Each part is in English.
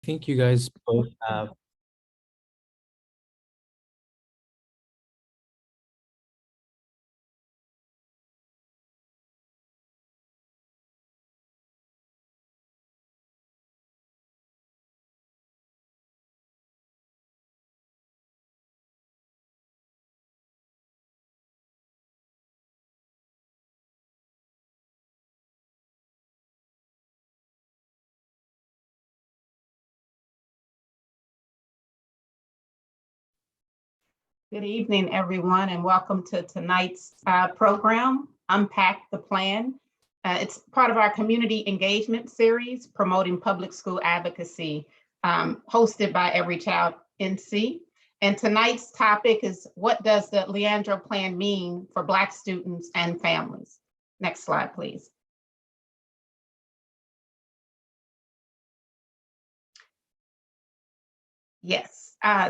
think you guys both have. Good evening, everyone, and welcome to tonight's program, Unpack the Plan. It's part of our community engagement series, promoting public school advocacy, hosted by Every Child NC. And tonight's topic is, what does the Leandro Plan mean for Black students and families? Next slide, please. Yes.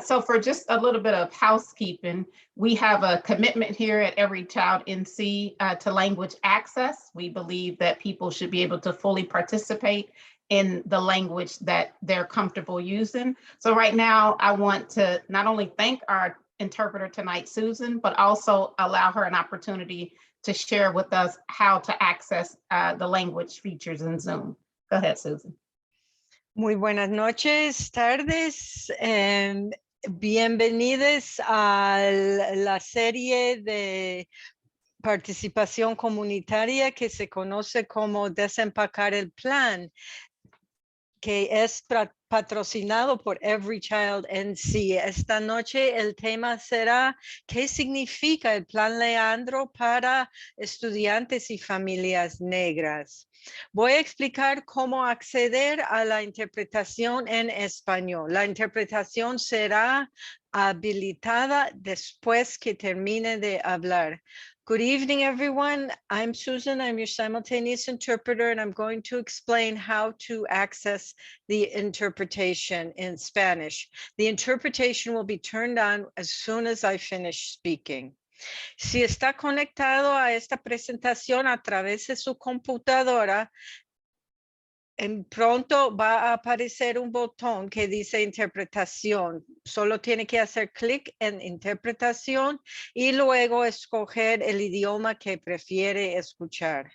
So for just a little bit of housekeeping, we have a commitment here at Every Child NC to language access. We believe that people should be able to fully participate in the language that they're comfortable using. So right now, I want to not only thank our interpreter tonight, Susan, but also allow her an opportunity to share with us how to access the language features in Zoom. Go ahead, Susan. Muy buenas noches, tardes, bienvenidos a la serie de participación comunitaria que se conoce como Desempacar el Plan, que es patrocinado por Every Child NC. Esta noche el tema será ¿qué significa el Plan Leandro para estudiantes y familias negras? Voy a explicar cómo acceder a la interpretación en español. La interpretación será habilitada después que termine de hablar. Good evening, everyone. I'm Susan. I'm your simultaneous interpreter, and I'm going to explain how to access the interpretation in Spanish. The interpretation will be turned on as soon as I finish speaking. Si está conectado a esta presentación a través de su computadora, en pronto va a aparecer un botón que dice interpretación. Solo tiene que hacer clic en interpretación y luego escoger el idioma que prefiere escuchar.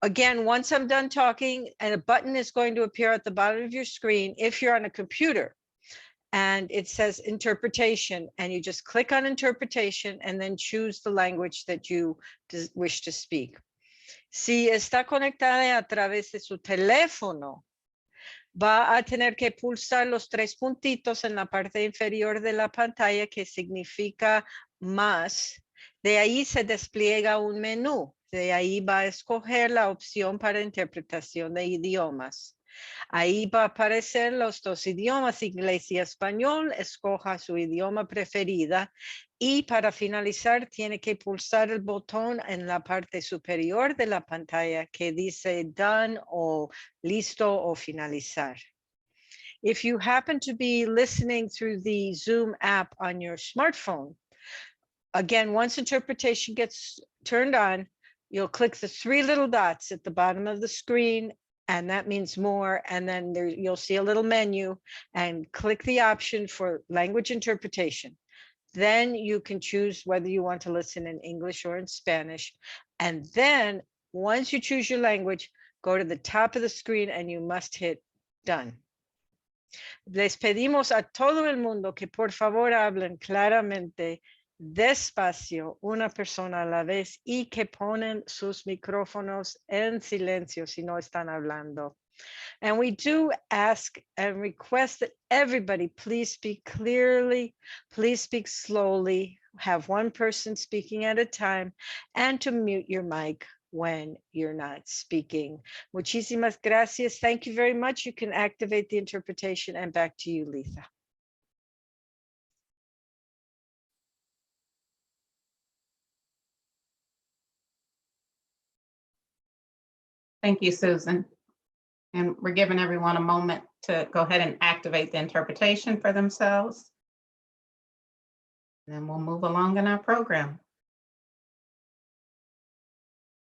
Again, once I'm done talking, a button is going to appear at the bottom of your screen if you're on a computer. And it says interpretation, and you just click on interpretation and then choose the language that you wish to speak. Si está conectada a través de su teléfono, va a tener que pulsar los tres puntitos en la parte inferior de la pantalla que significa más. De ahí se despliega un menú. De ahí va a escoger la opción para interpretación de idiomas. Ahí va a aparecer los dos idiomas, inglés y español. Escoja su idioma preferida. Y para finalizar, tiene que pulsar el botón en la parte superior de la pantalla que dice done o listo o finalizar. If you happen to be listening through the Zoom app on your smartphone, again, once interpretation gets turned on, you'll click the three little dots at the bottom of the screen, and that means more, and then there you'll see a little menu, and click the option for language interpretation. Then you can choose whether you want to listen in English or in Spanish. And then once you choose your language, go to the top of the screen and you must hit done. Les pedimos a todo el mundo que por favor hablen claramente, despacio, una persona a la vez, y que ponen sus micrófonos en silencio si no están hablando. And we do ask and request that everybody please speak clearly, please speak slowly, have one person speaking at a time, and to mute your mic when you're not speaking. Muchísimas gracias. Thank you very much. You can activate the interpretation, and back to you, Lisa. Thank you, Susan. And we're giving everyone a moment to go ahead and activate the interpretation for themselves. And then we'll move along in our program.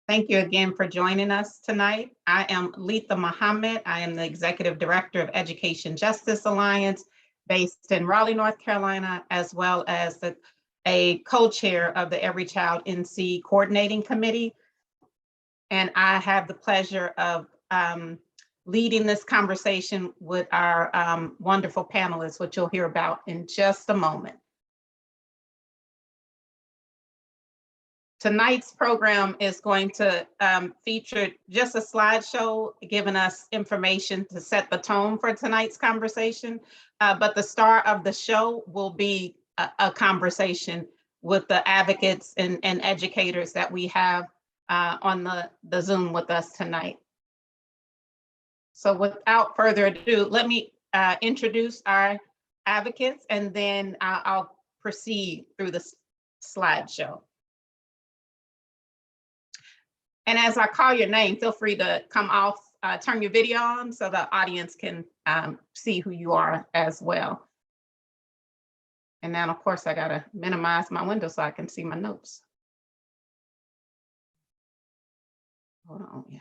Thank you again for joining us tonight. I am Letha Muhammad. I am the Executive Director of Education Justice Alliance based in Raleigh, North Carolina, as well as a co-chair of the Every Child NC Coordinating Committee. And I have the pleasure of leading this conversation with our wonderful panelists, which you'll hear about in just a moment. Tonight's program is going to feature just a slideshow giving us information to set the tone for tonight's conversation. But the star of the show will be a conversation with the advocates and educators that we have on the Zoom with us tonight. So without further ado, let me introduce our advocates, and then I'll proceed through the slideshow. And as I call your name, feel free to come off, turn your video on so the audience can see who you are as well. And now, of course, I gotta minimize my window so I can see my notes. Hold on, yeah.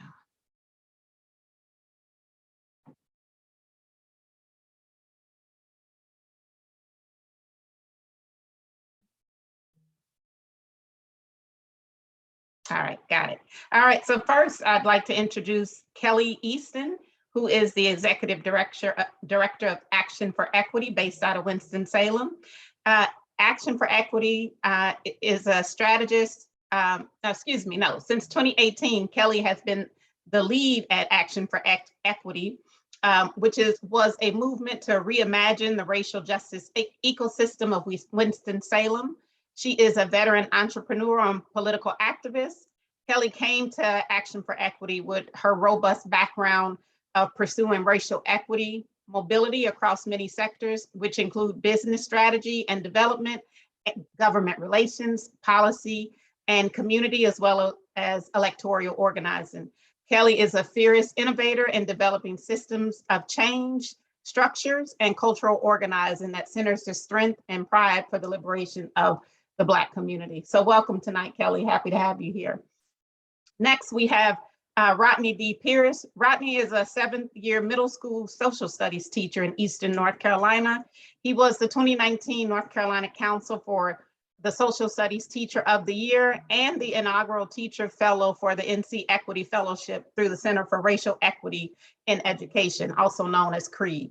All right, got it. All right, so first I'd like to introduce Kelly Easton, who is the Executive Director of Action for Equity based out of Winston-Salem. Action for Equity is a strategist, since 2018, Kelly has been the lead at Action for Equity, which was a movement to reimagine the racial justice ecosystem of Winston-Salem. She is a veteran entrepreneur and political activist. Kelly came to Action for Equity with her robust background of pursuing racial equity, mobility across many sectors, which include business strategy and development, government relations, policy, and community, as well as electoral organizing. Kelly is a fierce innovator in developing systems of change, structures, and cultural organizing that centers the strength and pride for the liberation of the Black community. So welcome tonight, Kelly. Happy to have you here. Next, we have Rodney D. Pierce. Rodney is a 7th-year middle school social studies teacher in Eastern North Carolina. He was the 2019 North Carolina Council for the Social Studies Teacher of the Year and the inaugural Teacher Fellow for the NC Equity Fellowship through the Center for Racial Equity in Education, also known as CREED.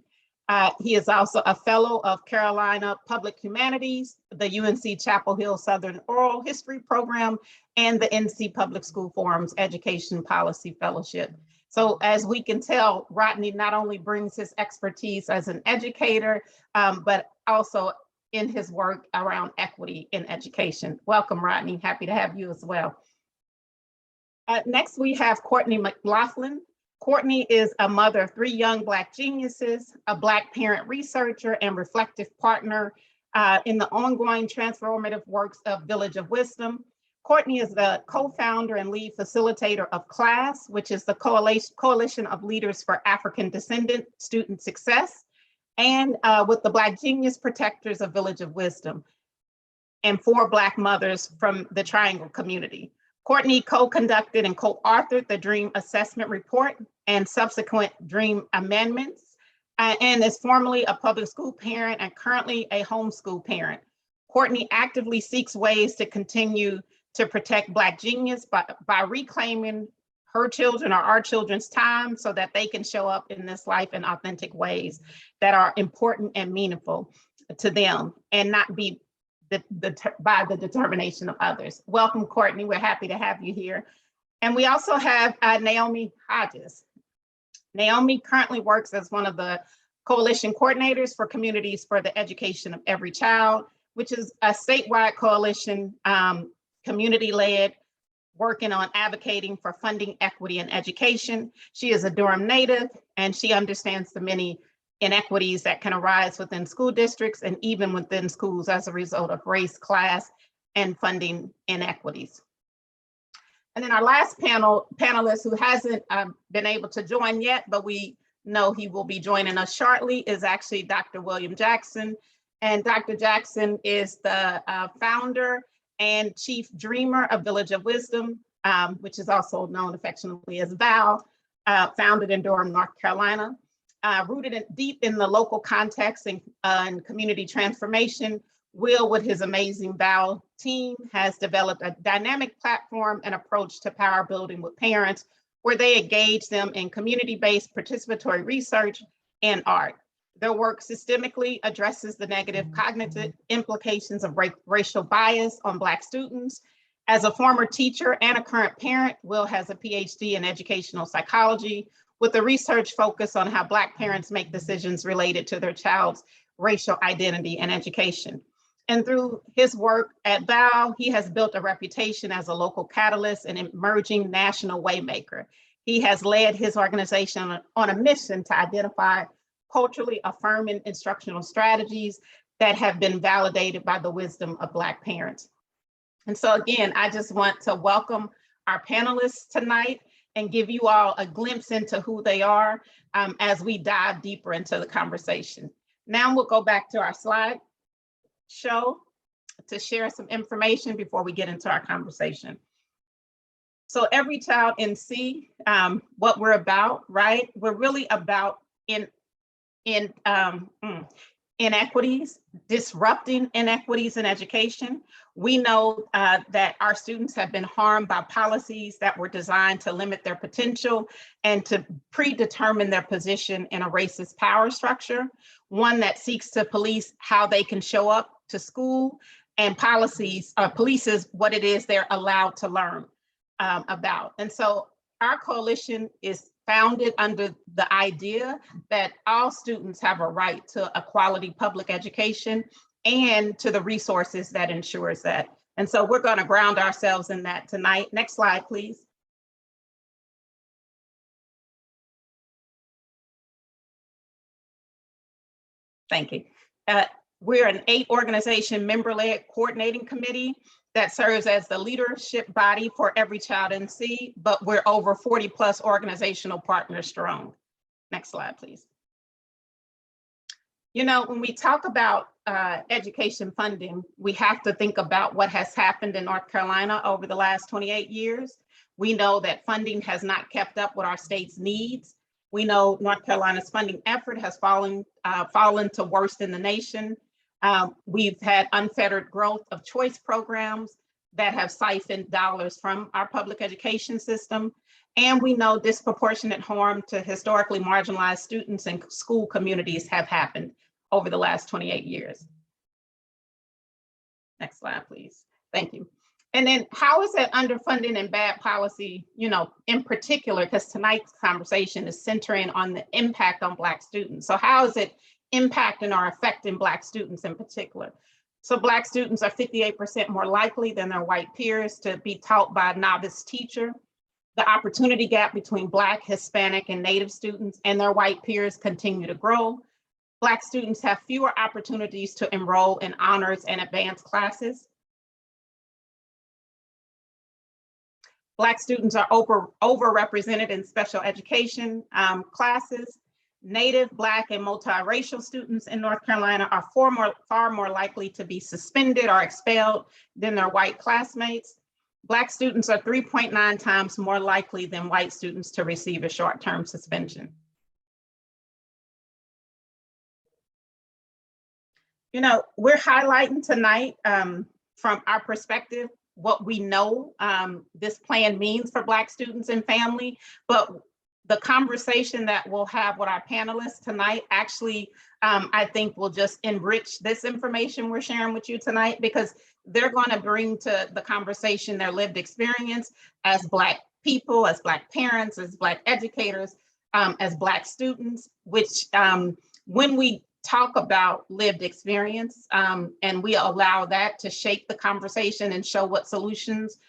He is also a fellow of Carolina Public Humanities, the UNC Chapel Hill Southern Oral History Program, and the NC Public School Forum's Education Policy Fellowship. So as we can tell, Rodney not only brings his expertise as an educator, but also in his work around equity in education. Welcome, Rodney. Happy to have you as well. Next, we have Courtney McLaughlin. Courtney is a mother of 3 young Black geniuses, a Black parent researcher and reflective partner in the ongoing transformative works of Village of Wisdom. Courtney is the co-founder and lead facilitator of CLASS, which is the Coalition of Leaders for African Descendant Student Success, and with the Black Genius Protectors of Village of Wisdom, and 4 Black mothers from the Triangle community. Courtney co-conducted and co-authored the Dream Assessment Report and subsequent Dream Amendments, and is formerly a public school parent and currently a homeschool parent. Courtney actively seeks ways to continue to protect Black genius by reclaiming her children or our children's time so that they can show up in this life in authentic ways that are important and meaningful to them and not be by the determination of others. Welcome, Courtney. We're happy to have you here. And we also have Naomi Hodges. Naomi currently works as one of the coalition coordinators for Communities for the Education of Every Child, which is a statewide coalition, community-led, working on advocating for funding equity in education. She is a Durham native, and she understands the many inequities that can arise within school districts and even within schools as a result of race, class, and funding inequities. And then our last panelist who hasn't been able to join yet, but we know he will be joining us shortly, is actually Dr. William Jackson. And Dr. Jackson is the founder and chief dreamer of Village of Wisdom, which is also known affectionately as VAL, founded in Durham, North Carolina. Rooted deep in the local context and community transformation, Will, with his amazing VAL team, has developed a dynamic platform and approach to power building with parents, where they engage them in community-based participatory research and art. Their work systemically addresses the negative cognitive implications of racial bias on Black students. As a former teacher and a current parent, Will has a PhD in educational psychology with a research focus on how Black parents make decisions related to their child's racial identity and education. And through his work at VAL, he has built a reputation as a local catalyst and emerging national waymaker. He has led his organization on a mission to identify culturally affirming instructional strategies that have been validated by the wisdom of Black parents. And so again, I just want to welcome our panelists tonight and give you all a glimpse into who they are as we dive deeper into the conversation. Now we'll go back to our slide show to share some information before we get into our conversation. So Every Child in C, what we're about, right? We're really about inequities, disrupting inequities in education. We know that our students have been harmed by policies that were designed to limit their potential and to predetermine their position in a racist power structure, one that seeks to police how they can show up to school, and polices what it is they're allowed to learn about. And so our coalition is founded under the idea that all students have a right to a quality public education and to the resources that ensures that. And so we're going to ground ourselves in that tonight. Next slide, please. Thank you. We're an 8-organization member-led coordinating committee that serves as the leadership body for Every Child in C, but we're over 40+ organizational partners strong. Next slide, please. You know, when we talk about education funding, we have to think about what has happened in North Carolina over the last 28 years. We know that funding has not kept up with our state's needs. We know North Carolina's funding effort has fallen to worst in the nation. We've had unfettered growth of choice programs that have siphoned dollars from our public education system. And we know disproportionate harm to historically marginalized students and school communities have happened over the last 28 years. Next slide, please. Thank you. And then how is that underfunding and bad policy, you know, in particular, because tonight's conversation is centering on the impact on Black students. So how is it impacting or affecting Black students in particular? So Black students are 58% more likely than their white peers to be taught by a novice teacher. The opportunity gap between Black, Hispanic, and Native students and their white peers continue to grow. Black students have fewer opportunities to enroll in honors and advanced classes. Black students are overrepresented in special education classes. Native, Black, and multiracial students in North Carolina are far more likely to be suspended or expelled than their white classmates. Black students are 3.9 times more likely than white students to receive a short-term suspension. You know, we're highlighting tonight from our perspective what we know this plan means for Black students and family, but the conversation that we'll have with our panelists tonight actually, I think will just enrich this information we're sharing with you tonight, because they're going to bring to the conversation their lived experience as Black people, as Black parents, as Black educators, as Black students, which when we talk about lived experience and we allow that to shape the conversation and show what solutions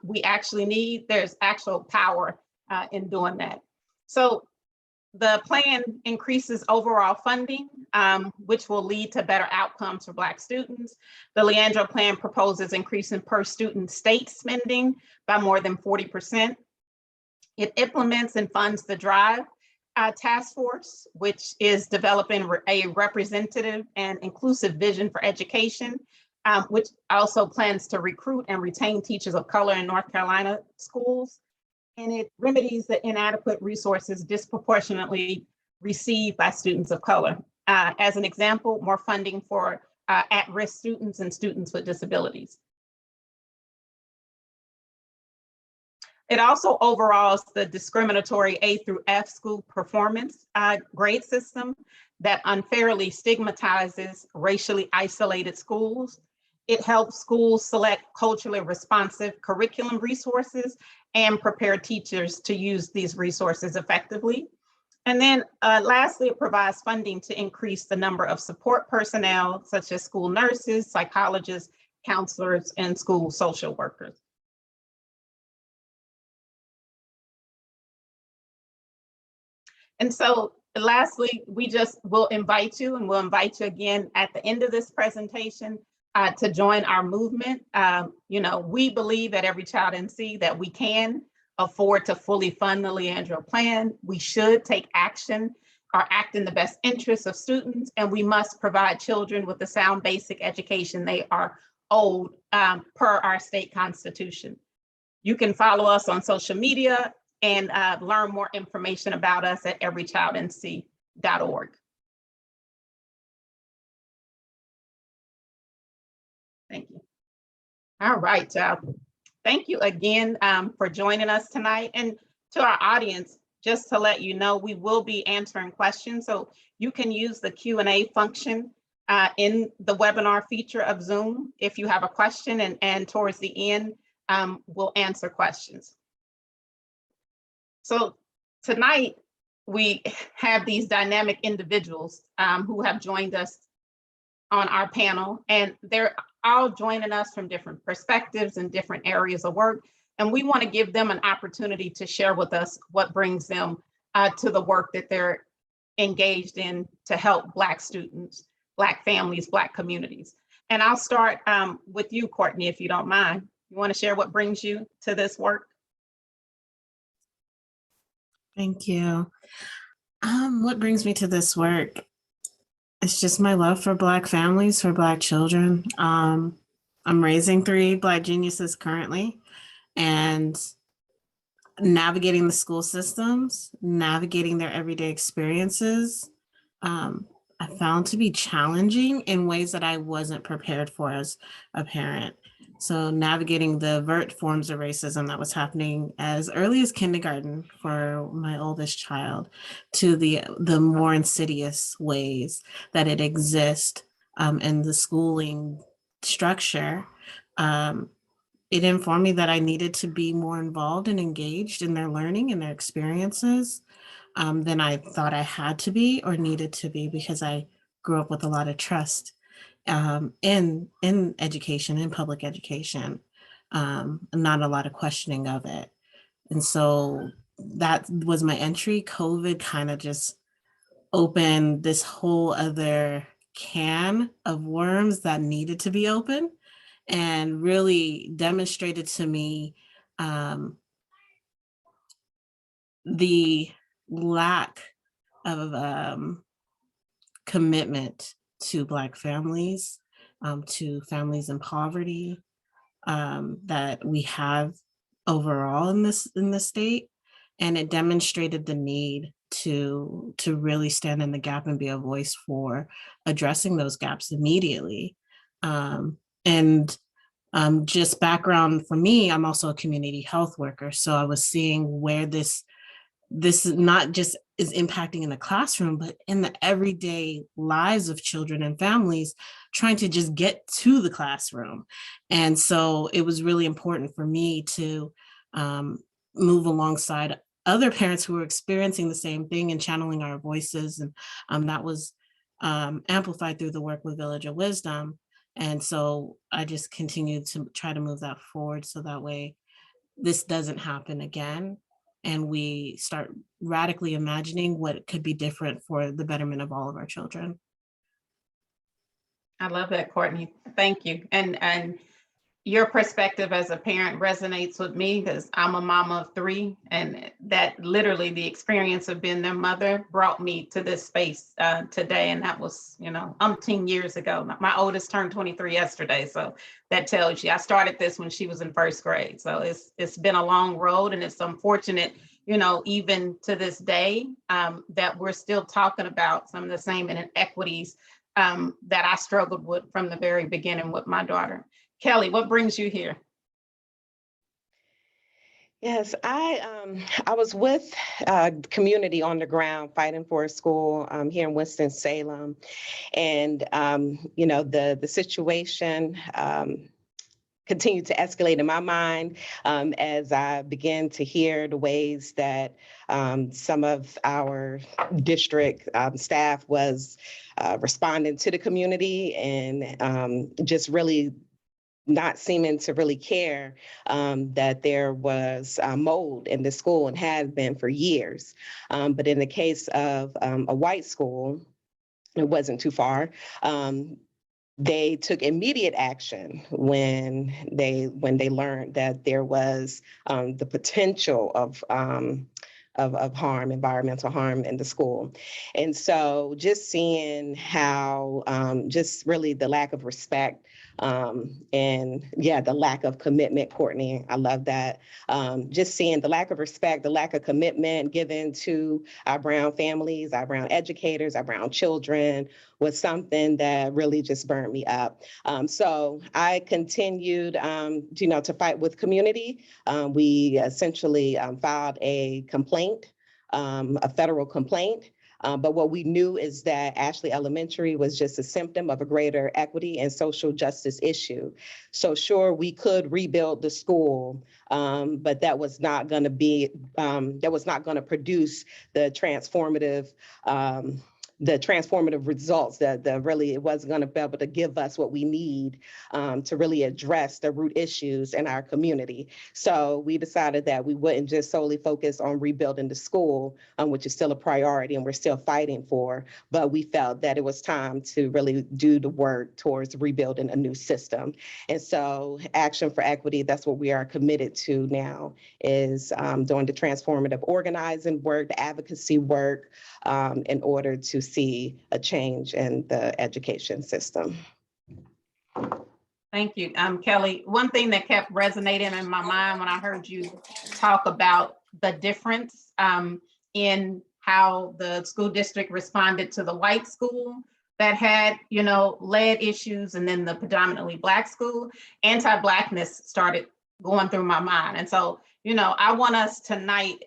we actually need, there's actual power in doing that. So the plan increases overall funding, which will lead to better outcomes for Black students. The Leandro plan proposes increasing per student state spending by more than 40%. It implements and funds the DRIVE task force, which is developing a representative and inclusive vision for education. which also plans to recruit and retain teachers of color in North Carolina schools. And it remedies the inadequate resources disproportionately received by students of color. As an example, more funding for at-risk students and students with disabilities. It also overhauls the discriminatory A through F school performance grade system that unfairly stigmatizes racially isolated schools. It helps schools select culturally responsive curriculum resources and prepare teachers to use these resources effectively. And then lastly, it provides funding to increase the number of support personnel, such as school nurses, psychologists, counselors, and school social workers. And so lastly, we just will invite you, and we'll invite you again at the end of this presentation to join our movement. You know, we believe at Every Child NC that we can afford to fully fund the Leandro plan. We should take action or act in the best interest of students, and we must provide children with the sound basic education they are owed per our state constitution. You can follow us on social media and learn more information about us at everychildnc.org. Thank you. All right, thank you again for joining us tonight. And to our audience, just to let you know, we will be answering questions. So you can use the Q&A function in the webinar feature of Zoom if you have a question, and towards the end, we'll answer questions. So tonight, we have these dynamic individuals who have joined us on our panel, and they're all joining us from different perspectives and different areas of work. And we want to give them an opportunity to share with us what brings them to the work that they're engaged in to help Black students, Black families, Black communities. And I'll start with you, Courtney, if you don't mind. You want to share what brings you to this work? Thank you. What brings me to this work? It's just my love for Black families, for Black children. I'm raising 3 Black geniuses currently, and navigating the school systems, navigating their everyday experiences, I found to be challenging in ways that I wasn't prepared for as a parent. So navigating the overt forms of racism that was happening as early as kindergarten for my oldest child, to the more insidious ways that it exists in the schooling structure. It informed me that I needed to be more involved and engaged in their learning and their experiences than I thought I had to be or needed to be, because I grew up with a lot of trust in education, in public education, not a lot of questioning of it. And so that was my entry. COVID kind of just opened this whole other can of worms that needed to be open, and really demonstrated to me the lack of commitment to Black families, to families in poverty, that we have overall in the state. And it demonstrated the need to really stand in the gap and be a voice for addressing those gaps immediately. And just background for me, I'm also a community health worker. So I was seeing where this not just is impacting in the classroom, but in the everyday lives of children and families trying to just get to the classroom. And so it was really important for me to move alongside other parents who were experiencing the same thing and channeling our voices. And that was amplified through the work with Village of Wisdom. And so I just continued to try to move that forward, so that way this doesn't happen again, and we start radically imagining what could be different for the betterment of all of our children. I love that, Courtney. Thank you. And your perspective as a parent resonates with me because I'm a mama of three, and that literally the experience of being their mother brought me to this space today. And that was, umpteen years ago. My oldest turned 23 yesterday. So that tells you, I started this when she was in first grade. So it's been a long road, and it's unfortunate, even to this day, that we're still talking about some of the same inequities that I struggled with from the very beginning with my daughter. Kelly, what brings you here? Yes, I was with community on the ground fighting for a school here in Winston-Salem, and the situation continued to escalate in my mind as I began to hear the ways that some of our district staff was responding to the community, and just really not seeming to really care that there was mold in the school and had been for years. But in the case of a white school, it wasn't too far. They took immediate action when they learned that there was the potential of harm, environmental harm in the school. And so just seeing how just really the lack of respect and the lack of commitment, Courtney, I love that. Just seeing the lack of respect, the lack of commitment given to our Brown families, our Brown educators, our Brown children was something that really just burned me up. So I continued, to fight with community. We essentially filed a complaint, a federal complaint. But what we knew is that Ashley Elementary was just a symptom of a greater equity and social justice issue. So sure, we could rebuild the school, but that was not going to be, that was not going to produce the transformative results that really it wasn't going to be able to give us what we need to really address the root issues in our community. So we decided that we wouldn't just solely focus on rebuilding the school, which is still a priority and we're still fighting for, but we felt that it was time to really do the work towards rebuilding a new system. And so Action for Equity, that's what we are committed to now, is doing the transformative organizing work, the advocacy work, in order to see a change in the education system. Thank you, Kelly. One thing that kept resonating in my mind when I heard you talk about the difference in how the school district responded to the white school that had, lead issues, and then the predominantly Black school, anti-Blackness started going through my mind. And so, I want us tonight,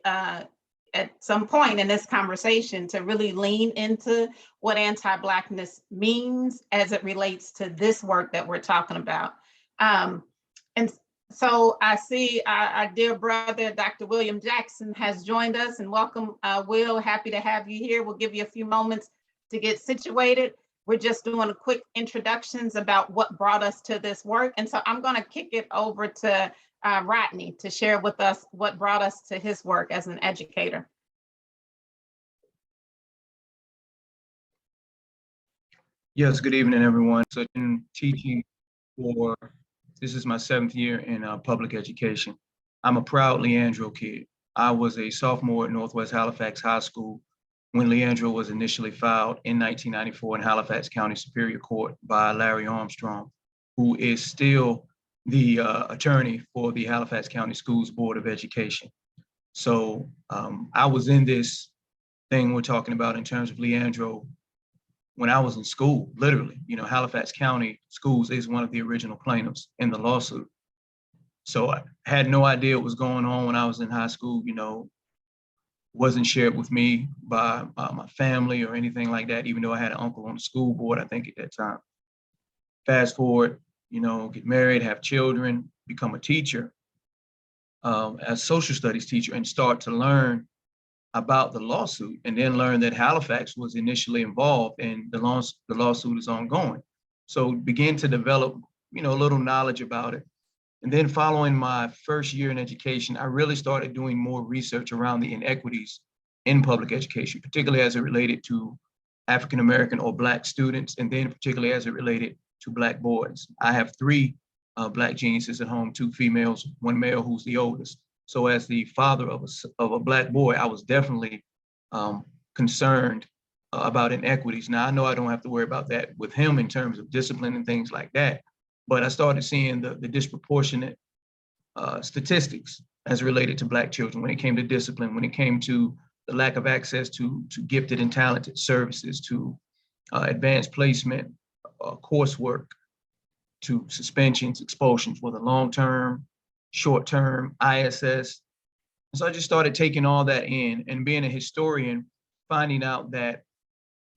at some point in this conversation, to really lean into what anti-Blackness means as it relates to this work that we're talking about. And so I see our dear brother, Dr. William Jackson, has joined us, and welcome, Will. Happy to have you here. We'll give you a few moments to get situated. We're just doing a quick introductions about what brought us to this work. And so I'm going to kick it over to Rodney to share with us what brought us to his work as an educator. Yes, good evening, everyone. So I've been teaching this is my 7th year in public education. I'm a proud Leandro kid. I was a sophomore at Northwest Halifax High School when Leandro was initially filed in 1994 in Halifax County Superior Court by Larry Armstrong, who is still the attorney for the Halifax County Schools Board of Education. So I was in this thing we're talking about in terms of Leandro when I was in school, literally. Halifax County Schools is one of the original plaintiffs in the lawsuit. So I had no idea what was going on when I was in high school, wasn't shared with me by my family or anything like that, even though I had an uncle on the school board, I think, at that time. Fast forward, get married, have children, become a teacher, as social studies teacher, and start to learn about the lawsuit, and then learn that Halifax was initially involved and the lawsuit is ongoing. So begin to develop, a little knowledge about it. And then following my first year in education, I really started doing more research around the inequities in public education, particularly as it related to African-American or Black students, and then particularly as it related to Black boys. I have 3 Black geniuses at home, 2 females, 1 male who's the oldest. So as the father of a Black boy, I was definitely concerned about inequities. Now, I know I don't have to worry about that with him in terms of discipline and things like that, but I started seeing the disproportionate statistics as related to Black children when it came to discipline, when it came to the lack of access to gifted and talented services, to advanced placement, coursework, to suspensions, expulsions, whether long-term, short-term, ISS. So I just started taking all that in, and being a historian, finding out that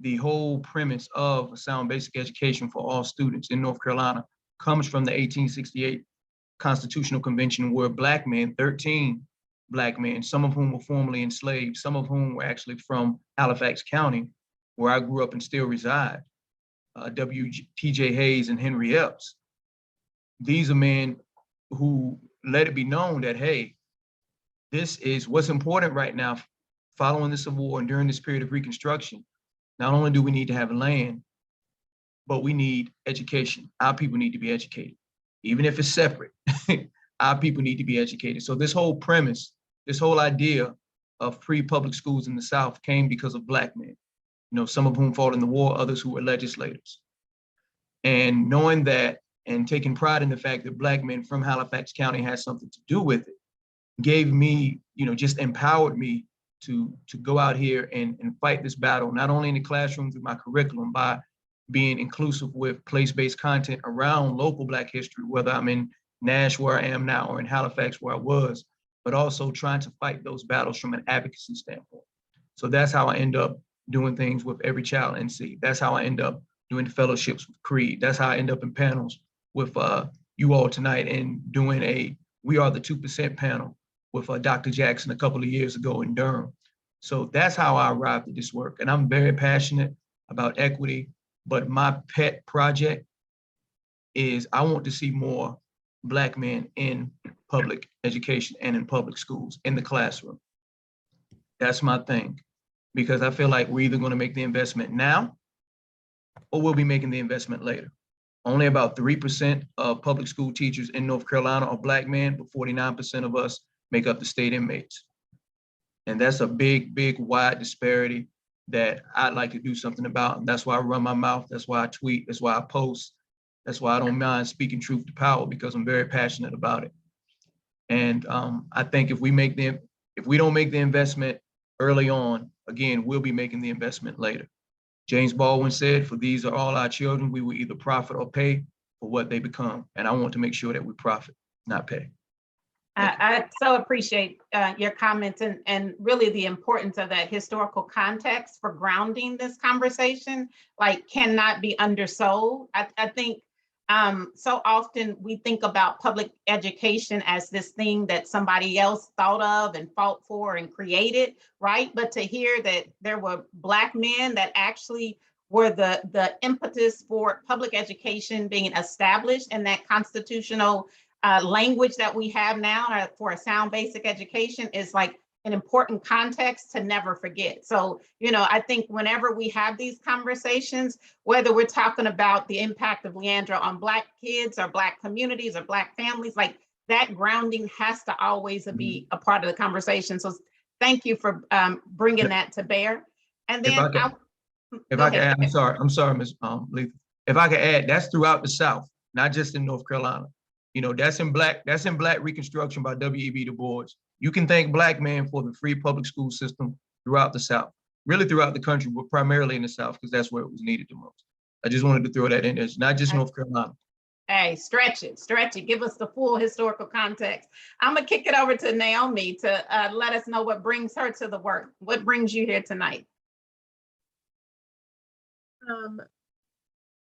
the whole premise of a sound basic education for all students in North Carolina comes from the 1868 Constitutional Convention, where Black men, 13 Black men, some of whom were formerly enslaved, some of whom were actually from Halifax County, where I grew up and still reside, W.T.J. Hayes and Henry Epps. These are men who let it be known that, hey, this is what's important right now following the Civil War and during this period of Reconstruction. Not only do we need to have land, but we need education. Our people need to be educated. Even if it's separate, our people need to be educated. So this whole premise, this whole idea of free public schools in the South came because of Black men, some of whom fought in the war, others who were legislators. And knowing that and taking pride in the fact that Black men from Halifax County had something to do with it, gave me, just empowered me to go out here and fight this battle, not only in the classroom through my curriculum, by being inclusive with place-based content around local Black history, whether I'm in Nash, where I am now, or in Halifax, where I was, but also trying to fight those battles from an advocacy standpoint. So that's how I end up doing things with Every Child NC. That's how I end up doing fellowships with Creed. That's how I end up in panels with you all tonight, and doing a We Are the 2% panel with Dr. Jackson a couple of years ago in Durham. So that's how I arrived at this work. And I'm very passionate about equity, but my pet project is I want to see more Black men in public education and in public schools, in the classroom. That's my thing, because I feel like we're either going to make the investment now or we'll be making the investment later. Only about 3% of public school teachers in North Carolina are Black men, but 49% of us make up the state inmates. And that's a big, big, wide disparity that I'd like to do something about. And that's why I run my mouth. That's why I tweet. That's why I post. That's why I don't mind speaking truth to power, because I'm very passionate about it. And I think if we don't make the investment early on, again, we'll be making the investment later. James Baldwin said, "For these are all our children, we will either profit or pay for what they become." And I want to make sure that we profit, not pay. I so appreciate your comments and really the importance of that historical context for grounding this conversation, cannot be undersold. I think so often we think about public education as this thing that somebody else thought of and fought for and created, right? But to hear that there were Black men that actually were the impetus for public education being established, and that constitutional language that we have now for a sound basic education is an important context to never forget. So, I think whenever we have these conversations, whether we're talking about the impact of Leandro on Black kids or Black communities or Black families, that grounding has to always be a part of the conversation. So thank you for bringing that to bear. And then if I can add, I'm sorry, Ms. Letha. If I could add, that's throughout the South, not just in North Carolina. That's in Black Reconstruction by W.E.B. Du Bois. You can thank Black men for the free public school system throughout the South, really throughout the country, but primarily in the South, because that's where it was needed the most. I just wanted to throw that in there. It's not just North Carolina. Hey, stretch it. Give us the full historical context. I'm gonna kick it over to Naomi to let us know what brings her to the work. What brings you here tonight?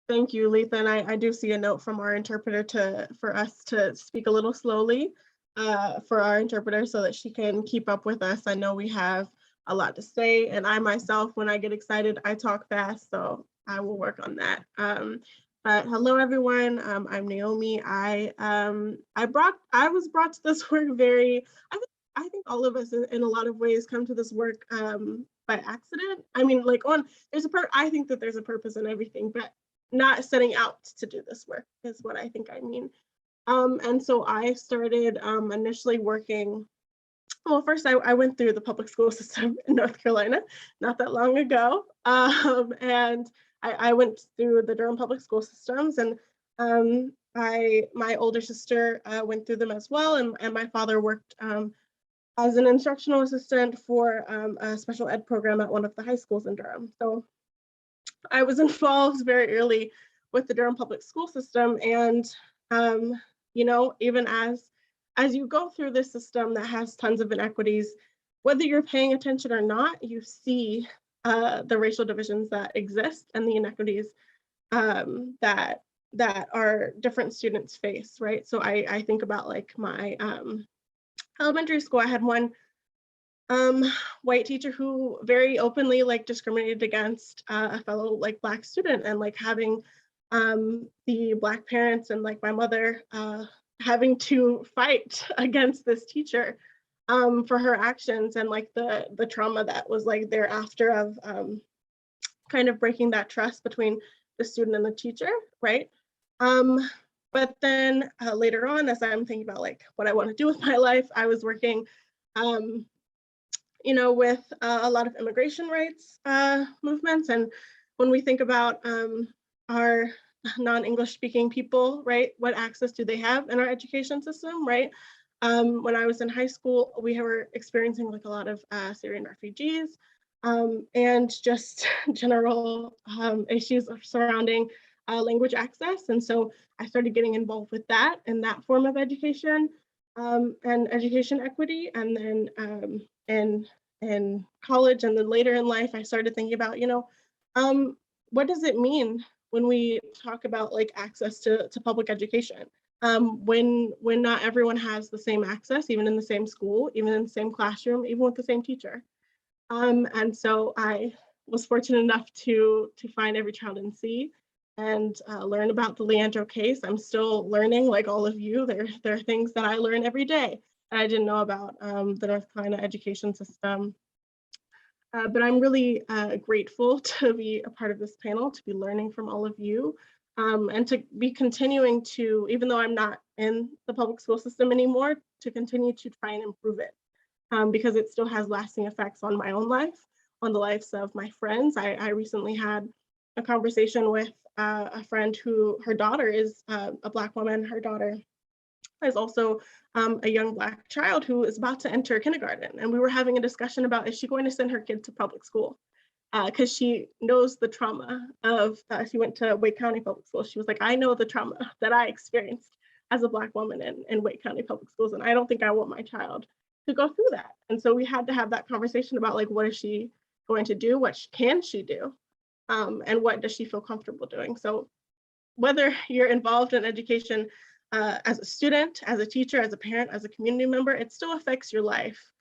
Thank you, Letha. And I do see a note from our interpreter for us to speak a little slowly for our interpreter so that she can keep up with us. I know we have a lot to say, and I myself, when I get excited, I talk fast, so I will work on that. But hello, everyone. I'm Naomi. I was brought to this work I think all of us in a lot of ways come to this work by accident. I mean, I think that there's a purpose in everything, but not setting out to do this work is what I think I mean. And so I started initially working. Well, first I went through the public school system in North Carolina not that long ago. And I went through the Durham public school systems, and my older sister went through them as well. And my father worked as an instructional assistant for a special ed program at one of the high schools in Durham. So I was involved very early with the Durham public school system. And, you know, even as you go through this system that has tons of inequities, whether you're paying attention or not, you see the racial divisions that exist and the inequities that our different students face, right? So I think about like my elementary school. I had one white teacher who very openly like discriminated against a fellow like Black student, and like having the Black parents and like my mother having to fight against this teacher for her actions, and like the trauma that was like thereafter of kind of breaking that trust between the student and the teacher, right? But then later on, as I'm thinking about like what I want to do with my life, I was working you know, with a lot of immigration rights movements. And when we think about our non-English speaking people, right, what access do they have in our education system, right? When I was in high school, we were experiencing like a lot of Syrian refugees and just general issues surrounding language access. And so I started getting involved with that and that form of education and education equity. And then in college and then later in life, I started thinking about, you know, what does it mean when we talk about like access to public education? When not everyone has the same access, even in the same school, even in the same classroom, even with the same teacher. And so I was fortunate enough to find Every Child in C and learn about the Leandro case. I'm still learning, like all of you. There are things that I learn every day that I didn't know about the North Carolina education system. But I'm really grateful to be a part of this panel, to be learning from all of you, and to be continuing to, even though I'm not in the public school system anymore, to continue to try and improve it. Because it still has lasting effects on my own life, on the lives of my friends. I recently had a conversation with a friend who, her daughter is a Black woman. Her daughter is also a young Black child who is about to enter kindergarten. And we were having a discussion about, is she going to send her kid to public school? Because she knows the trauma of, she went to Wake County Public Schools. She was like, I know the trauma that I experienced as a Black woman in Wake County Public Schools. And I don't think I want my child to go through that. And so we had to have that conversation about like, what is she going to do? What can she do? And what does she feel comfortable doing? So whether you're involved in education as a student, as a teacher, as a parent, as a community member, it still affects your life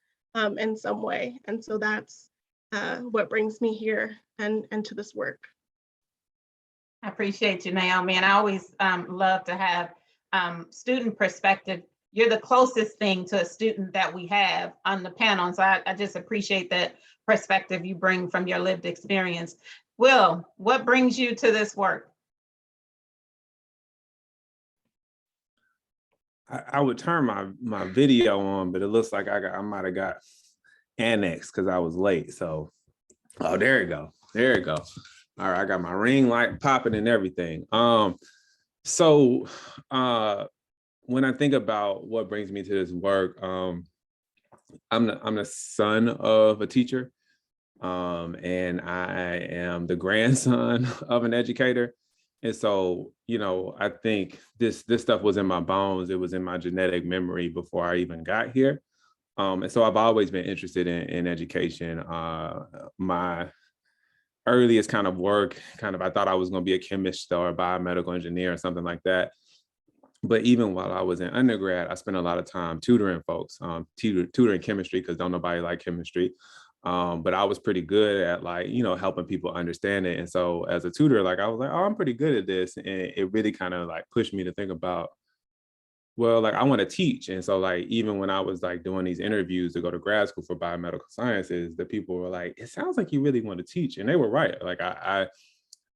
in some way. And so that's what brings me here and to this work. I appreciate you, Naomi. And I always love to have student perspective. You're the closest thing to a student that we have on the panel. So I just appreciate that perspective you bring from your lived experience. Will, what brings you to this work? I would turn my video on, but it looks like I might have got annexed because I was late. So, oh, there you go. There you go. All right, I got my ring light popping and everything. So when I think about what brings me to this work, I'm the son of a teacher, and I am the grandson of an educator. And so, you know, I think this stuff was in my bones. It was in my genetic memory before I even got here. And so I've always been interested in education. My earliest kind of work, I thought I was going to be a chemist or a biomedical engineer or something like that. But even while I was in undergrad, I spent a lot of time tutoring folks, tutoring chemistry, because don't nobody like chemistry. But I was pretty good at helping people understand it. And so as a tutor, I was like, oh, I'm pretty good at this. And it really kind of pushed me to think about, well, I want to teach. And so even when I was doing these interviews to go to grad school for biomedical sciences, the people were like, it sounds like you really want to teach. And they were right.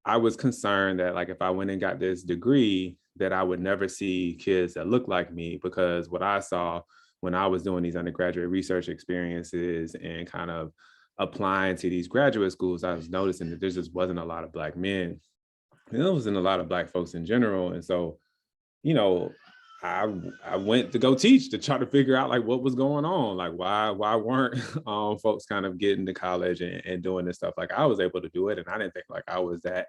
I was concerned that if I went and got this degree, that I would never see kids that look like me, because what I saw when I was doing these undergraduate research experiences and kind of applying to these graduate schools, I was noticing that there just wasn't a lot of Black men. And there wasn't a lot of Black folks in general. And so, you know, I went to go teach to try to figure out like what was going on, like why weren't folks kind of getting to college and doing this stuff like I was able to do it. And I didn't think like I was that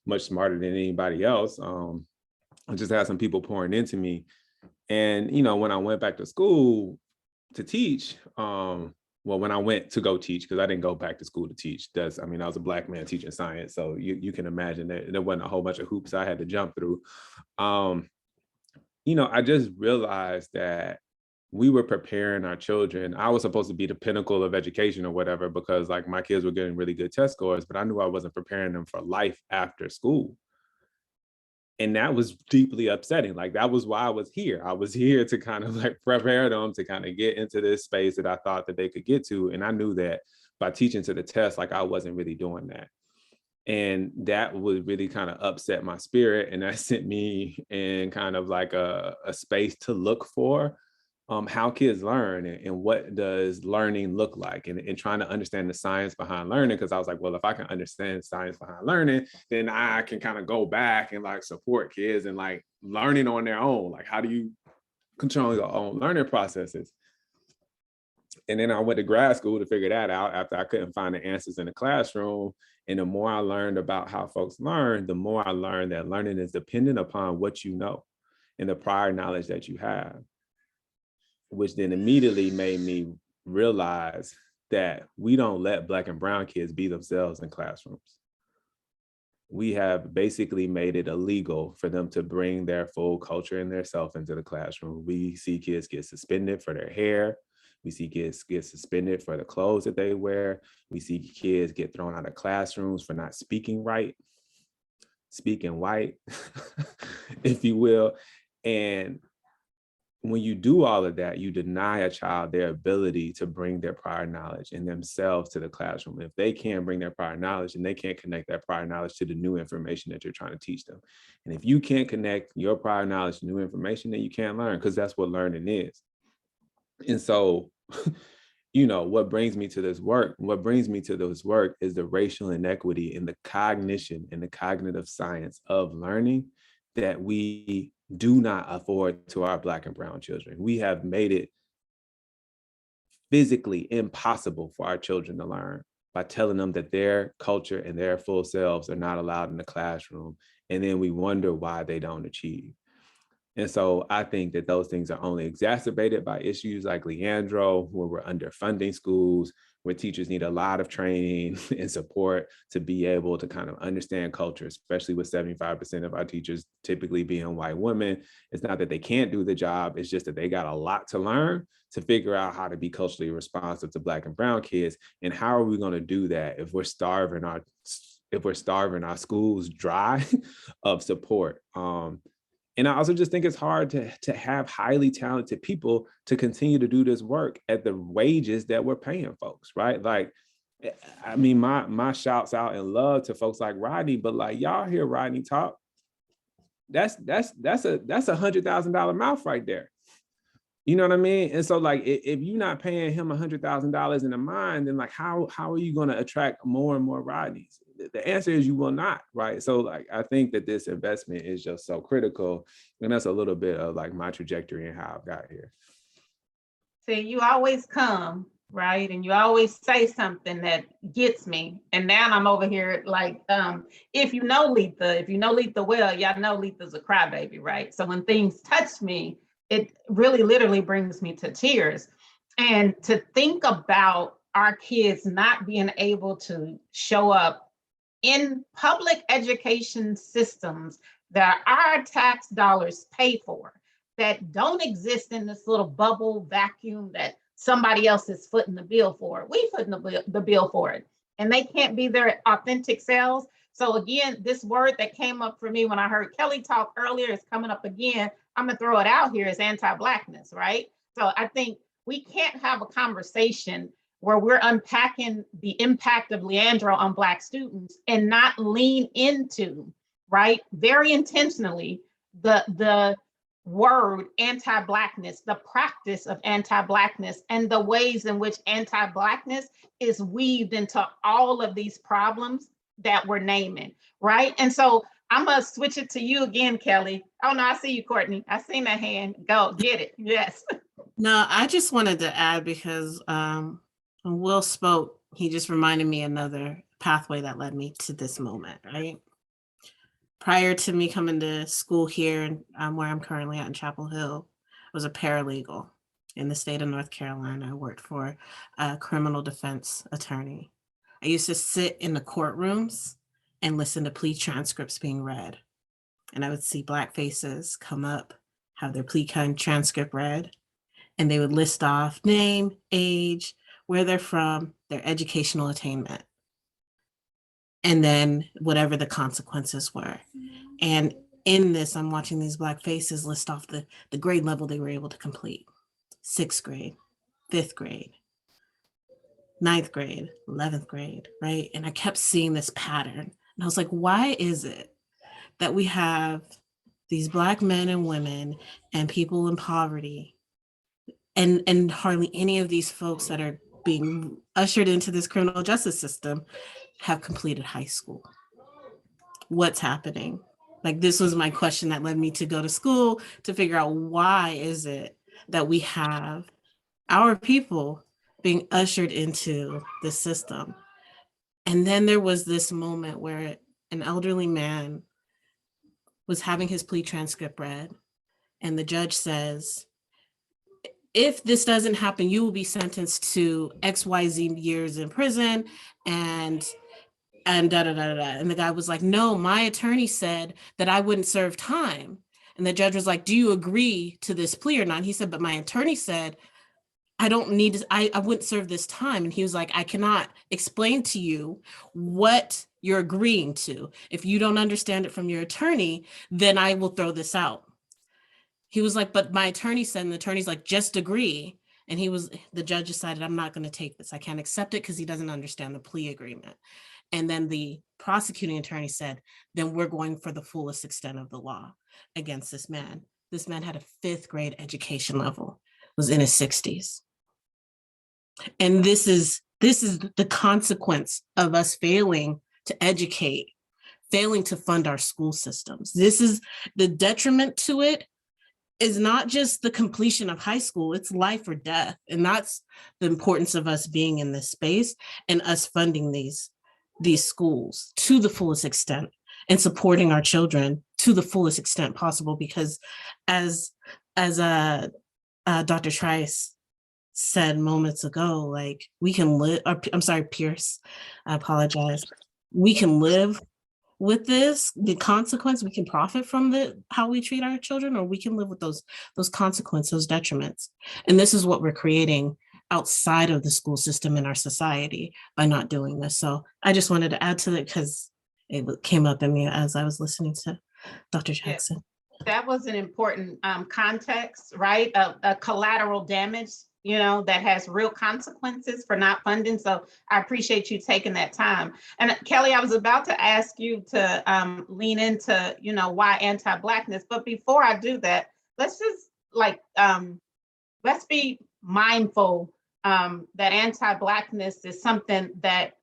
much smarter than anybody else. I just had some people pouring into me. And, you know, when I went back to school to teach, well, when I went to go teach, because I didn't go back to school to teach. I was a Black man teaching science. So you can imagine that there wasn't a whole bunch of hoops I had to jump through. You know, I just realized that we were preparing our children. I was supposed to be the pinnacle of education or whatever, because like my kids were getting really good test scores, but I knew I wasn't preparing them for life after school. And that was deeply upsetting. Like that was why I was here. I was here to kind of like prepare them to kind of get into this space that I thought that they could get to. And I knew that by teaching to the test, like I wasn't really doing that. And that would really kind of upset my spirit. And that sent me in kind of like a space to look for how kids learn and what does learning look like, and trying to understand the science behind learning. Because I was like, well, if I can understand science behind learning, then I can kind of go back and like support kids and like learning on their own. Like, how do you control your own learning processes? And then I went to grad school to figure that out after I couldn't find the answers in the classroom. And the more I learned about how folks learn, the more I learned that learning is dependent upon what you know and the prior knowledge that you have, which then immediately made me realize that we don't let Black and brown kids be themselves in classrooms. We have basically made it illegal for them to bring their full culture and their self into the classroom. We see kids get suspended for their hair. We see kids get suspended for the clothes that they wear. We see kids get thrown out of classrooms for not speaking right, speaking white, if you will. And when you do all of that, you deny a child their ability to bring their prior knowledge and themselves to the classroom. If they can't bring their prior knowledge, and they can't connect that prior knowledge to the new information that you're trying to teach them. And if you can't connect your prior knowledge to new information, then you can't learn, because that's what learning is. And so, you know, what brings me to this work is the racial inequity in the cognition and the cognitive science of learning that we do not afford to our Black and brown children. We have made it physically impossible for our children to learn by telling them that their culture and their full selves are not allowed in the classroom. And then we wonder why they don't achieve. And so I think that those things are only exacerbated by issues like Leandro, where we're underfunding schools, where teachers need a lot of training and support to be able to kind of understand culture, especially with 75% of our teachers typically being white women. It's not that they can't do the job, it's just that they got a lot to learn to figure out how to be culturally responsive to Black and brown kids. And how are we going to do that if we're starving our schools dry of support? And I also just think it's hard to have highly talented people to continue to do this work at the wages that we're paying folks, right? Like, I mean, my shouts out and love to folks like Rodney, but like y'all hear Rodney talk, that's $100,000 mouth right there. You know what I mean? And so like, if you're not paying him $100,000 in a mine, then like, how are you going to attract more and more Rodneys? The answer is you will not, right? So like, I think that this investment is just so critical. And that's a little bit of like my trajectory and how I've got here. See, you always come, right? And you always say something that gets me. And now I'm over here like, if you know Letha well, y'all know Letha's a crybaby, right? So when things touch me, it really literally brings me to tears. And to think about our kids not being able to show up in public education systems that our tax dollars pay for, that don't exist in this little bubble vacuum that somebody else is footing the bill for. We footing the bill for it, and they can't be their authentic selves. So again, this word that came up for me when I heard Kelly talk earlier is coming up again. I'm gonna throw it out here as anti-Blackness, right? So I think we can't have a conversation where we're unpacking the impact of Leandro on Black students and not lean into, right, very intentionally, the word anti-Blackness, the practice of anti-Blackness, and the ways in which anti-Blackness is weaved into all of these problems that we're naming, right? And so I'm gonna switch it to you again, Kelly. Oh no, I see you, Courtney. I seen that hand. Go get it. Yes. No, I just wanted to add because when Will spoke, he just reminded me another pathway that led me to this moment, right? Prior to me coming to school here, where I'm currently at in Chapel Hill, I was a paralegal in the state of North Carolina. I worked for a criminal defense attorney. I used to sit in the courtrooms and listen to plea transcripts being read. And I would see Black faces come up, have their plea transcript read, and they would list off name, age, where they're from, their educational attainment, and then whatever the consequences were. And in this, I'm watching these Black faces list off the grade level they were able to complete: 6th grade, 5th grade, 9th grade, 11th grade, right? And I kept seeing this pattern. And I was like, why is it that we have these Black men and women and people in poverty, and hardly any of these folks that are being ushered into this criminal justice system have completed high school? What's happening? Like, this was my question that led me to go to school, to figure out why is it that we have our people being ushered into the system. And then there was this moment where an elderly man was having his plea transcript read, and the judge says, if this doesn't happen, you will be sentenced to XYZ years in prison, and da da da da. And the guy was like, no, my attorney said that I wouldn't serve time. And the judge was like, do you agree to this plea or not? And he said, but my attorney said I don't need to, I wouldn't serve this time. And he was like, I cannot explain to you what you're agreeing to. If you don't understand it from your attorney, then I will throw this out. He was like, but my attorney said, and the attorney's like, just agree. And the judge decided, I'm not going to take this. I can't accept it because he doesn't understand the plea agreement. And then the prosecuting attorney said, then we're going for the fullest extent of the law against this man. This man had a 5th grade education level, was in his 60s. And this is the consequence of us failing to educate, failing to fund our school systems. This is the detriment to it, is not just the completion of high school, it's life or death. And that's the importance of us being in this space and us funding these schools to the fullest extent and supporting our children to the fullest extent possible. Because as Dr. Trice said moments ago, like, we can live, I'm sorry, Pierce, I apologize. We can live with this, the consequence, we can profit from how we treat our children, or we can live with those consequences, those detriments. And this is what we're creating outside of the school system in our society by not doing this. So I just wanted to add to it because it came up in me as I was listening to Dr. Jackson. Yeah, that was an important context, right? A collateral damage, that has real consequences for not funding. So I appreciate you taking that time. And Kelly, I was about to ask you to lean into, why anti-Blackness. But before I do that, let's just let's be mindful that anti-Blackness is something that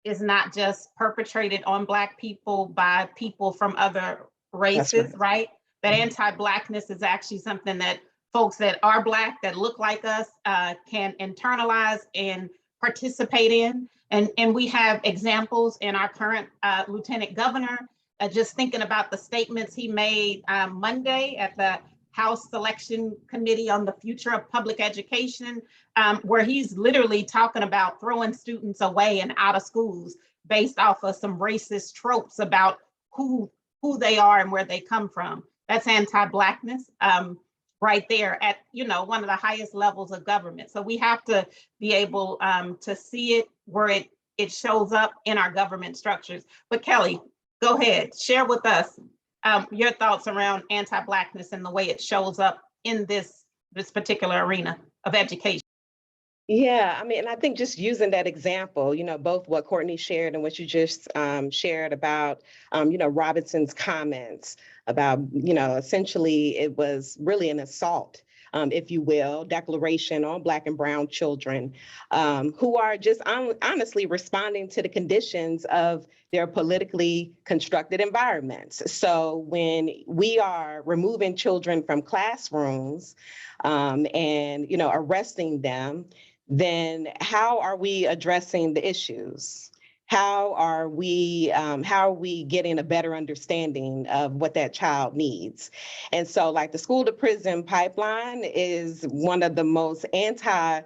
is not just perpetrated on Black people by people from other races, right? That anti-Blackness is actually something that folks that are Black, that look like us, can internalize and participate in. And we have examples in our current Lieutenant Governor, just thinking about the statements he made Monday at the House Selection Committee on the Future of Public Education, where he's literally talking about throwing students away and out of schools based off of some racist tropes about who they are and where they come from. That's anti-Blackness. Right there at one of the highest levels of government. So we have to be able to see it where it shows up in our government structures. But Kelly, go ahead, share with us your thoughts around anti-Blackness and the way it shows up in this particular arena of education. Yeah, I mean, and I think just using that example, both what Courtney shared and what you just shared about, Robinson's comments about, essentially it was really an assault, if you will, declaration on Black and Brown children who are just honestly responding to the conditions of their politically constructed environments. So when we are removing children from classrooms and, arresting them, then how are we addressing the issues? How are we getting a better understanding of what that child needs? And so like the school to prison pipeline is one of the most anti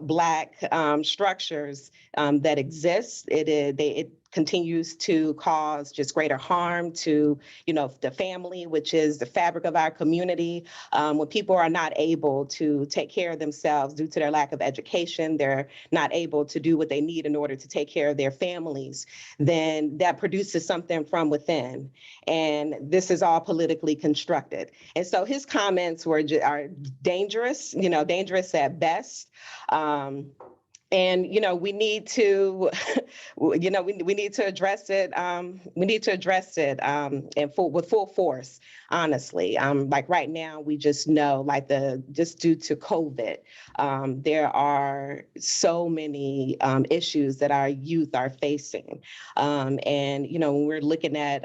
Black structures that exists. It continues to cause just greater harm to, the family, which is the fabric of our community. When people are not able to take care of themselves due to their lack of education, they're not able to do what they need in order to take care of their families, then that produces something from within. And this is all politically constructed. And so his comments are dangerous, dangerous at best. And we need to, we need to address it. We need to address it and with full force. Honestly, like right now, we just know, just due to COVID, there are so many issues that our youth are facing, and when we're looking at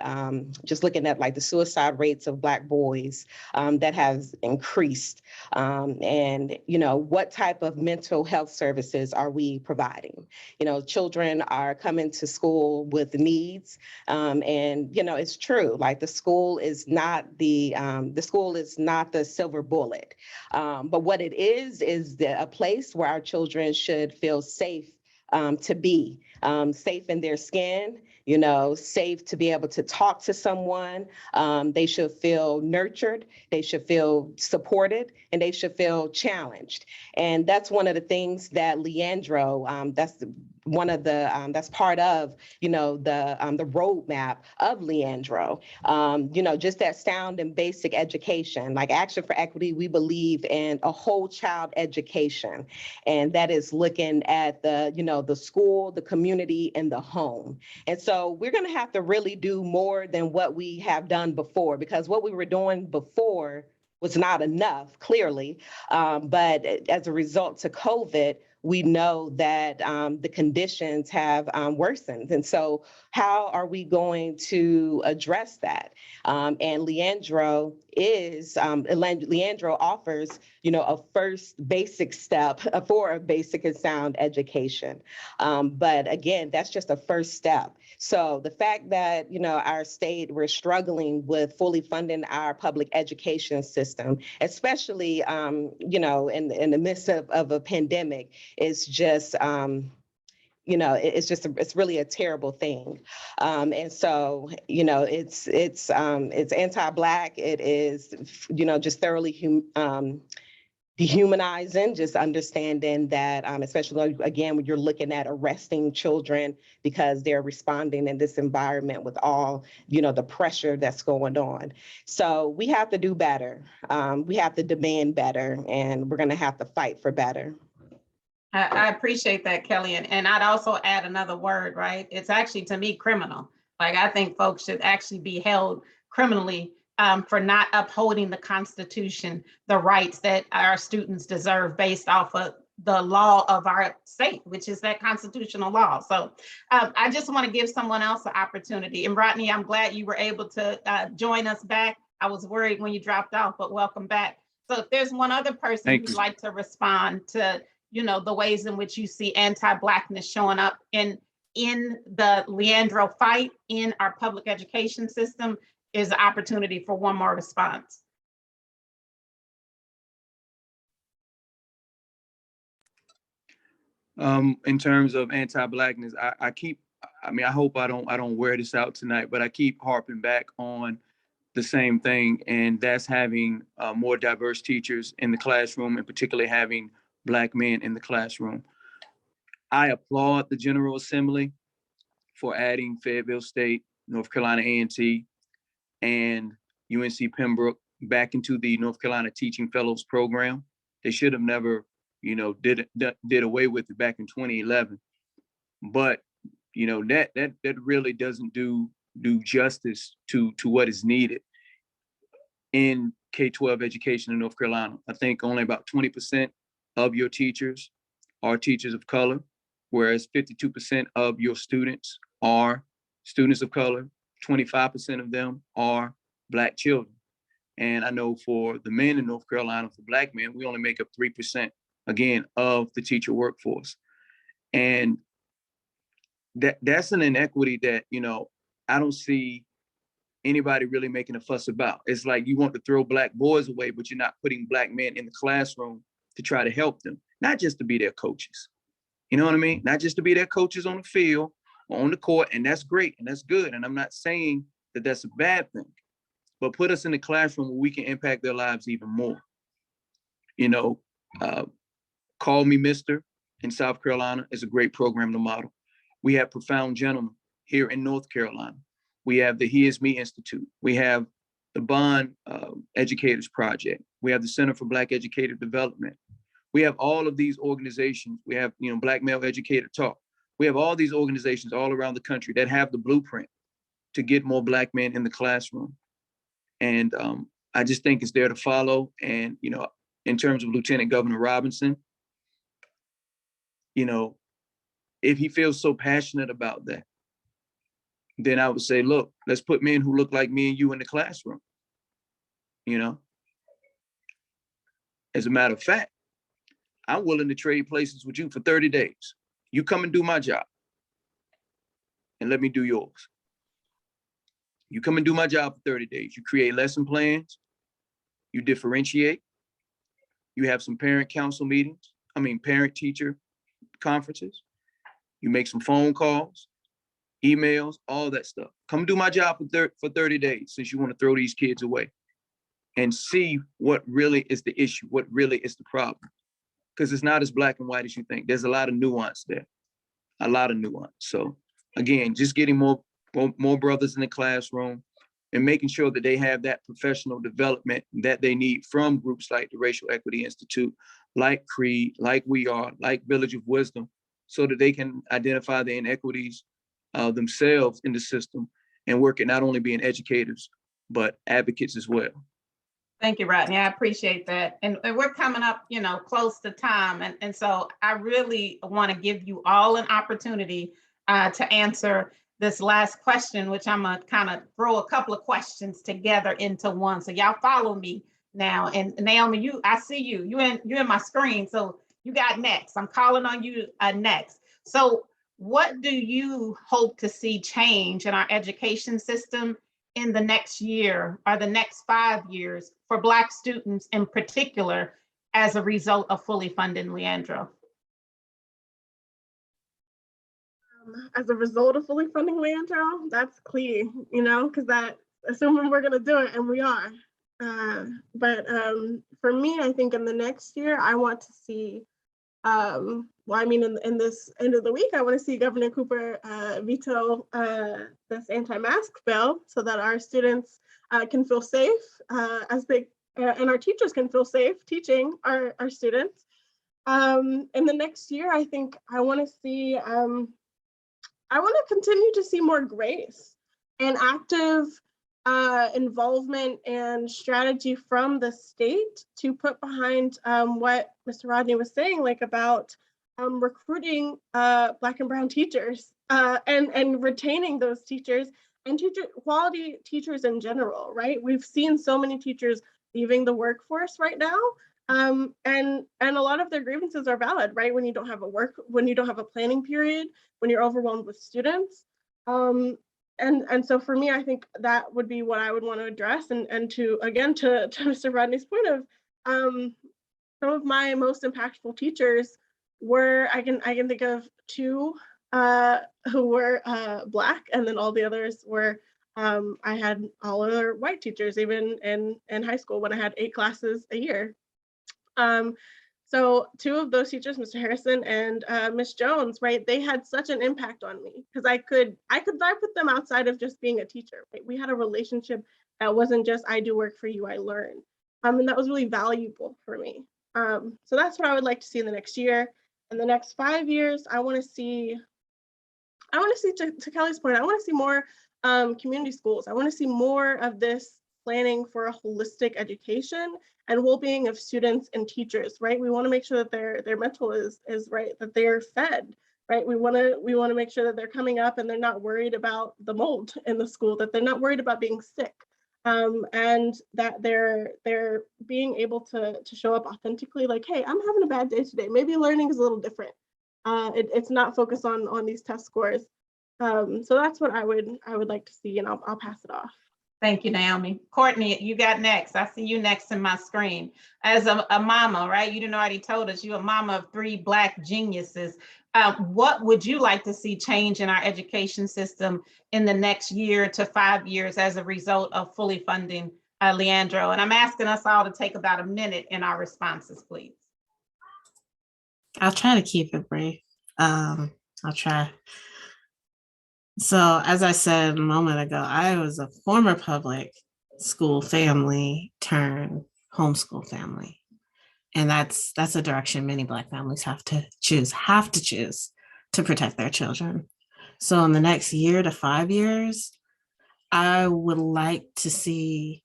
like the suicide rates of Black boys that has increased, and what type of mental health services are we providing? Children are coming to school with needs, and it's true. Like the school is not the silver bullet, but what it is a place where our children should feel safe to be safe in their skin, safe to be able to talk to someone. They should feel nurtured, they should feel supported, and they should feel challenged. And that's one of the things that Leandro, that's part of, the roadmap of Leandro. Just that sound and basic education. Like Action for Equity, we believe in a whole child education, and that is looking at the school, the community, and the home. And so we're going to have to really do more than what we have done before, because what we were doing before was not enough, clearly. But as a result to COVID, we know that the conditions have worsened. And so how are we going to address that? And Leandro offers, a first basic step for a basic and sound education. But again, that's just a first step. So the fact that, our state, we're struggling with fully funding our public education system, especially, in the midst of a pandemic, is just, it's really a terrible thing. And so, it's anti-Black. It is, just thoroughly dehumanizing, just understanding that, especially again, when you're looking at arresting children because they're responding in this environment with all, the pressure that's going on. So we have to do better. We have to demand better, and we're going to have to fight for better. I appreciate that, Kelly. And I'd also add another word, right? It's actually, to me, criminal. Like, I think folks should actually be held criminally for not upholding the Constitution, the rights that our students deserve based off of the law of our state, which is that constitutional law. So I just want to give someone else an opportunity. And Rodney, I'm glad you were able to join us back. I was worried when you dropped off, but welcome back. So if there's one other person who'd like to respond to, the ways in which you see anti-Blackness showing up in the Leandro fight in our public education system, is an opportunity for one more response. In terms of anti-Blackness, I hope I don't wear this out tonight, but I keep harping back on the same thing, and that's having more diverse teachers in the classroom, and particularly having Black men in the classroom. I applaud the General Assembly for adding Fayetteville State, North Carolina A&T, and UNC Pembroke back into the North Carolina Teaching Fellows program. They should have never did away with it back in 2011. But that really doesn't do justice to what is needed in K-12 education in North Carolina. I think only about 20% of your teachers are teachers of color, whereas 52% of your students are students of color. 25% of them are Black children. And I know for the men in North Carolina, for Black men, we only make up 3%, again, of the teacher workforce. And that's an inequity that, I don't see anybody really making a fuss about. It's like you want to throw Black boys away, but you're not putting Black men in the classroom to try to help them, not just to be their coaches. You know what I mean? Not just to be their coaches on the field or on the court, and that's great and that's good. And I'm not saying that that's a bad thing, but put us in the classroom where we can impact their lives even more. Call Me Mister in South Carolina is a great program to model. We have Profound Gentlemen here in North Carolina. We have the He Is Me Institute. We have the Bond Educators Project. We have the Center for Black Educator Development. We have all of these organizations. We have, Black Male Educator Talk. We have all these organizations all around the country that have the blueprint to get more Black men in the classroom. And I just think it's there to follow. And, in terms of Lieutenant Governor Robinson, if he feels so passionate about that, then I would say, look, let's put men who look like me and you in the classroom. As a matter of fact, I'm willing to trade places with you for 30 days. You come and do my job and let me do yours. You come and do my job for 30 days. You create lesson plans. You differentiate. You have some parent teacher conferences. You make some phone calls, emails, all that stuff. Come do my job for 30 days since you want to throw these kids away and see what really is the issue, what really is the problem. Because it's not as black and white as you think. There's a lot of nuance there, a lot of nuance. So again, just getting more brothers in the classroom and making sure that they have that professional development that they need from groups like the Racial Equity Institute, like CREED, like We Are, like Village of Wisdom, so that they can identify the inequities themselves in the system and work at not only being educators, but advocates as well. Thank you, Rodney. I appreciate that. And we're coming up, close to time. And so I really want to give you all an opportunity to answer this last question, which I'm gonna kind of throw a couple of questions together into one. So y'all follow me now. And Naomi, I see you. You in my screen. So you got next. I'm calling on you next. So what do you hope to see change in our education system in the next year or the next 5 years for Black students in particular as a result of fully funding Leandro? As a result of fully funding Leandro, that's key, because that, assuming we're going to do it, and we are. But for me, I think in the next year, I want to see, in this end of the week, I want to see Governor Cooper veto this anti-mask bill so that our students can feel safe and our teachers can feel safe teaching our students. In the next year, I think I want to see, I want to continue to see more grace and active involvement and strategy from the state to put behind what Mr. Rodney was saying, like about recruiting Black and Brown teachers and retaining those teachers and quality teachers in general, right? We've seen so many teachers leaving the workforce right now. And a lot of their grievances are valid, right? When you don't have a planning period, when you're overwhelmed with students. And so for me, I think that would be what I would want to address. And to Mr. Rodney's point of some of my most impactful teachers were, I can think of two who were Black, and then all the others were, I had all other white teachers, even in high school when I had 8 classes a year. So 2 of those teachers, Mr. Harrison and Ms. Jones, right? They had such an impact on me because I could vibe with them outside of just being a teacher, right? We had a relationship that wasn't just I do work for you, I learn. And that was really valuable for me. So that's what I would like to see in the next year. In the next 5 years, I want to see, to Kelly's point, I want to see more community schools. I want to see more of this planning for a holistic education and well-being of students and teachers, right? We want to make sure that their mental is right, that they're fed, right? We want to make sure that they're coming up and they're not worried about the mold in the school, that they're not worried about being sick, and that they're being able to show up authentically, like, hey, I'm having a bad day today. Maybe learning is a little different. It's not focused on these test scores. So that's what I would like to see, and I'll pass it off. Thank you, Naomi. Courtney, you got next. I see you next in my screen. As a mama, right? You didn't already told us you're a mama of 3 Black geniuses. What would you like to see change in our education system in the next year to 5 years as a result of fully funding Leandro? And I'm asking us all to take about a minute in our responses, please. I'll try to keep it brief. I'll try. So, as I said a moment ago, I was a former public school family turned homeschool family. And that's a direction many Black families have to choose to protect their children. So in the next year to 5 years, I would like to see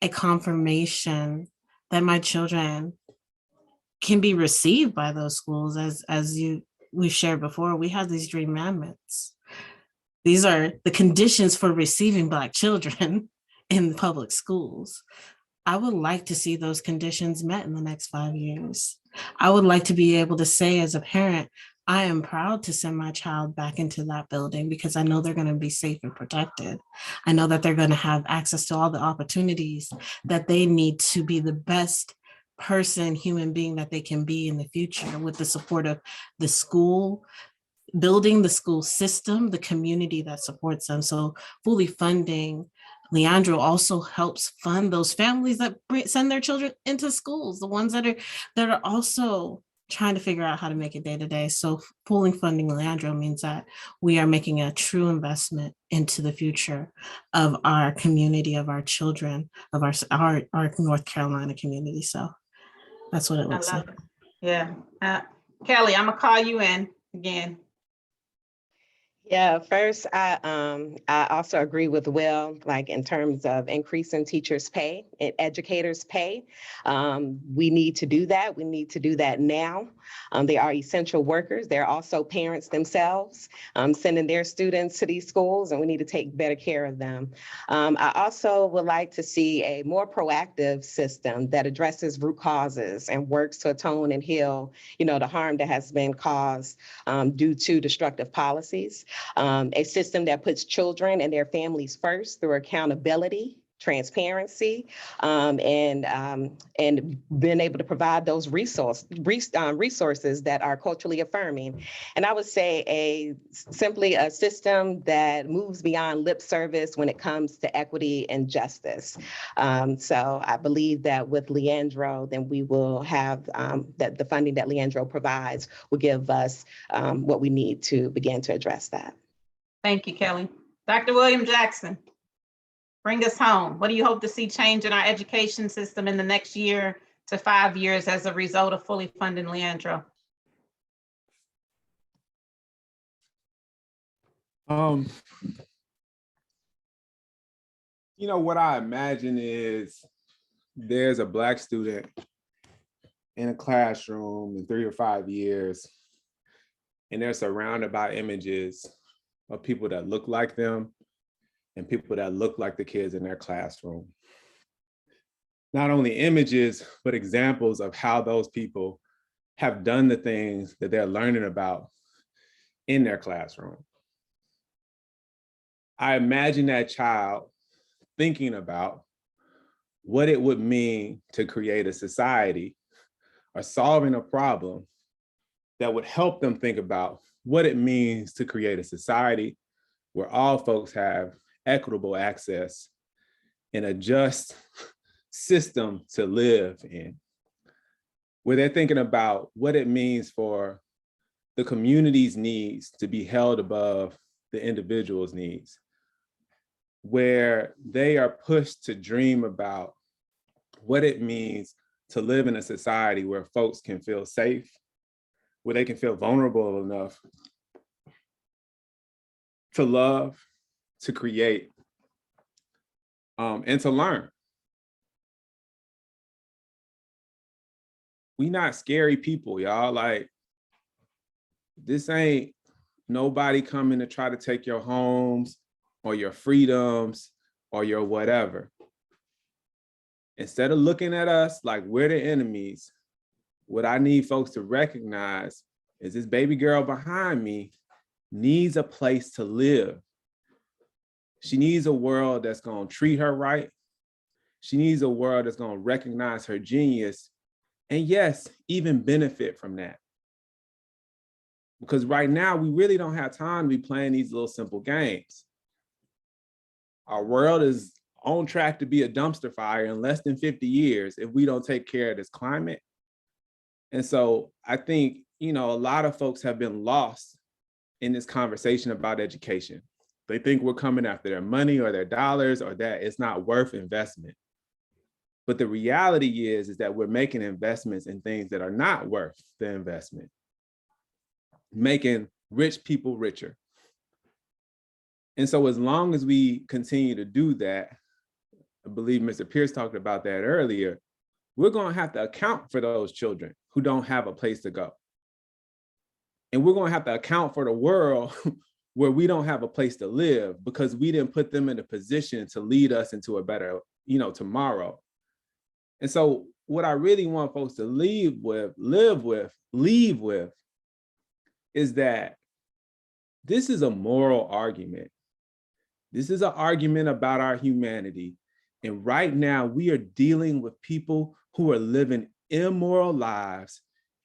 a confirmation that my children can be received by those schools. As we've shared before, we have these dream amendments. These are the conditions for receiving Black children in public schools. I would like to see those conditions met in the next 5 years. I would like to be able to say as a parent, I am proud to send my child back into that building because I know they're going to be safe and protected. I know that they're going to have access to all the opportunities that they need to be the best person, human being that they can be in the future, with the support of the school, building the school system, the community that supports them. So fully funding Leandro also helps fund those families that send their children into schools, the ones that are also trying to figure out how to make it day to day. So fully funding Leandro means that we are making a true investment into the future of our community, of our children, of our North Carolina community. So that's what it looks like. Yeah. Kelly, I'm gonna call you in again. Yeah, first, I also agree with Will, like in terms of increasing teachers' pay and educators' pay. We need to do that. We need to do that now. They are essential workers. They're also parents themselves, sending their students to these schools, and we need to take better care of them. I also would like to see a more proactive system that addresses root causes and works to atone and heal, the harm that has been caused due to destructive policies. A system that puts children and their families first through accountability, transparency, and being able to provide those resources that are culturally affirming. And I would say simply a system that moves beyond lip service when it comes to equity and justice. So I believe that with Leandro, then we will have that the funding that Leandro provides will give us what we need to begin to address that. Thank you, Kelly. Dr. William Jackson, bring us home. What do you hope to see change in our education system in the next year to 5 years as a result of fully funding Leandro? What I imagine is there's a Black student in a classroom in 3 or 5 years, and they're surrounded by images of people that look like them and people that look like the kids in their classroom. Not only images, but examples of how those people have done the things that they're learning about in their classroom. I imagine that child thinking about what it would mean to create a society or solving a problem that would help them think about what it means to create a society where all folks have equitable access and a just system to live in, where they're thinking about what it means for the community's needs to be held above the individual's needs, where they are pushed to dream about what it means to live in a society where folks can feel safe, where they can feel vulnerable enough to love, to create, and to learn. We not scary people, y'all. Like, this ain't nobody coming to try to take your homes or your freedoms or your whatever. Instead of looking at us like we're the enemies, what I need folks to recognize is this baby girl behind me needs a place to live. She needs a world that's gonna treat her right. She needs a world that's gonna recognize her genius, and yes, even benefit from that. Because right now, we really don't have time to be playing these little simple games. Our world is on track to be a dumpster fire in less than 50 years if we don't take care of this climate. And so I think, you know, a lot of folks have been lost in this conversation about education. They think we're coming after their money or their dollars, or that it's not worth investment. But the reality is that we're making investments in things that are not worth the investment, making rich people richer. And so as long as we continue to do that, I believe Mr. Pierce talked about that earlier, we're going to have to account for those children who don't have a place to go. And we're going to have to account for the world where we don't have a place to live because we didn't put them in a position to lead us into a better, you know, tomorrow. And so what I really want folks to leave with is that this is a moral argument. This is an argument about our humanity. And right now we are dealing with people who are living immoral lives,